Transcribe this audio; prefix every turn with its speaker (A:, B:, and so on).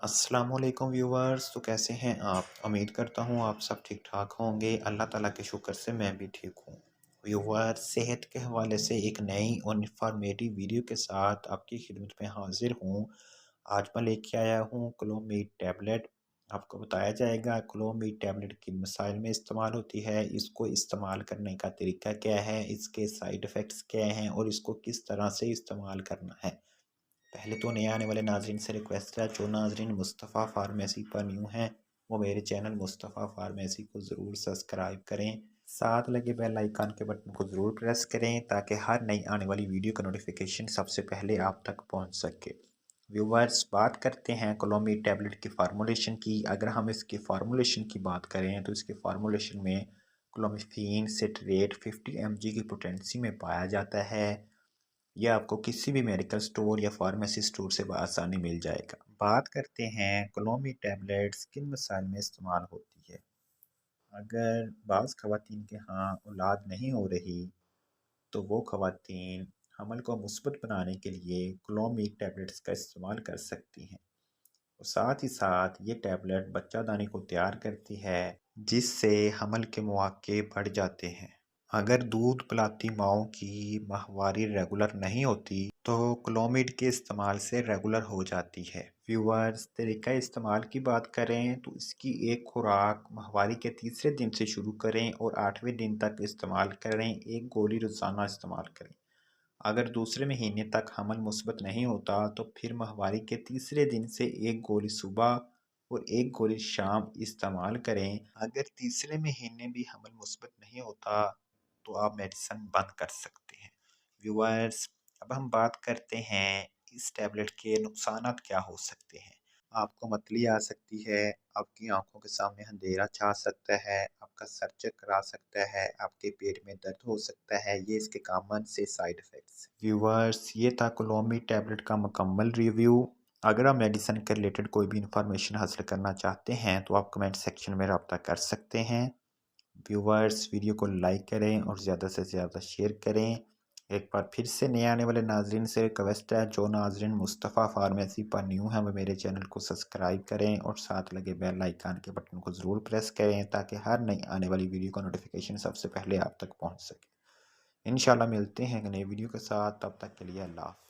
A: अस्सलाम वालेकुम व्यूवर्स। तो कैसे हैं आप? उम्मीद करता हूँ आप सब ठीक ठाक होंगे। अल्लाह ताला के शुक्र से मैं भी ठीक हूँ। व्यूवर्स, सेहत के हवाले से एक नई और इंफॉर्मेटिव वीडियो के साथ आपकी खिदमत में हाजिर हूँ। आज मैं लेके आया हूँ क्लोमीट टैबलेट। आपको बताया जाएगा क्लोमीट टैबलेट किन मसाइल में इस्तेमाल होती है, इसको इस्तेमाल करने का तरीका क्या है, इसके साइड इफ़ेक्ट्स क्या हैं और इसको किस तरह से इस्तेमाल करना है। पहले तो नए आने वाले नाजरीन से रिक्वेस्ट है, जो नाजरीन मुस्तफ़ा फार्मेसी पर न्यू हैं वो मेरे चैनल मुस्तफ़ा फार्मेसी को ज़रूर सब्सक्राइब करें। साथ लगे बेल आइकन के बटन को ज़रूर प्रेस करें ताकि हर नई आने वाली वीडियो का नोटिफिकेशन सबसे पहले आप तक पहुंच सके। व्यूवर्स, बात करते हैं क्लोमीट टैबलेट की फार्मूलेशन की। अगर हम इसकी फार्मूलेशन की बात करें तो इसकी फार्मूलेशन में क्लोमिफेन सिट्रेट 50 mg की पोटेंसी में पाया जाता है। यह आपको किसी भी मेडिकल स्टोर या फार्मेसी स्टोर से बआसानी मिल जाएगा। बात करते हैं क्लोमीट टैबलेट्स किन मसाइल में इस्तेमाल होती है। अगर बाज़ ख़वातीन के यहाँ औलाद नहीं हो रही तो वो ख़वातीन हमल को मुस्बत बनाने के लिए क्लोमीट टैबलेट्स का इस्तेमाल कर सकती हैं। और साथ ही साथ ये टैबलेट बच्चादानी को तैयार करती है, जिससे हमल के मौक़े बढ़ जाते हैं। अगर दूध पिलाती माँओं की माहवारी रेगुलर नहीं होती तो क्लोमिड के इस्तेमाल से रेगुलर हो जाती है। व्यूअर्स, तरीका इस्तेमाल की बात करें तो इसकी एक खुराक माहवारी के तीसरे दिन से शुरू करें और 8वें दिन तक इस्तेमाल करें। एक गोली रोज़ाना इस्तेमाल करें। अगर दूसरे महीने तक हमल मुस्बत नहीं होता तो फिर माहवारी के तीसरे दिन से एक गोली सुबह और एक गोली शाम इस्तेमाल करें। अगर तीसरे महीने भी हमल मुस्बत नहीं होता तो आप मेडिसिन बंद कर सकते हैं। व्यूअर्स, अब हम बात करते हैं इस टैबलेट के नुकसानात क्या हो सकते हैं। आपको मतली आ सकती है, आपकी आंखों के सामने अंधेरा छा सकता है, आपका सर चक्कर आ सकता है, आपके पेट में दर्द हो सकता है। ये इसके कॉमन से साइड इफ़ेक्ट्स। व्यूअर्स, ये था क्लोमीट टैबलेट का मुकम्मल रिव्यू। अगर आप मेडिसिन के रिलेटेड कोई भी इंफॉर्मेशन हासिल करना चाहते हैं तो आप कमेंट सेक्शन में रब्ता कर सकते हैं। व्यूवर्स, वीडियो को लाइक करें और ज़्यादा से ज़्यादा शेयर करें। एक बार फिर से नए आने वाले नाजरीन से रिक्वेस्ट है, जो नाजरीन मुस्तफ़ा फार्मेसी पर न्यू हैं वो मेरे चैनल को सब्सक्राइब करें और साथ लगे बेल आइकन के बटन को ज़रूर प्रेस करें ताकि हर नई आने वाली वीडियो का नोटिफिकेशन सबसे पहले आप तक पहुंच सके। इंशाल्लाह मिलते हैं एक नई वीडियो के साथ, तब तक के लिए अल्लाह हाफ़िज़।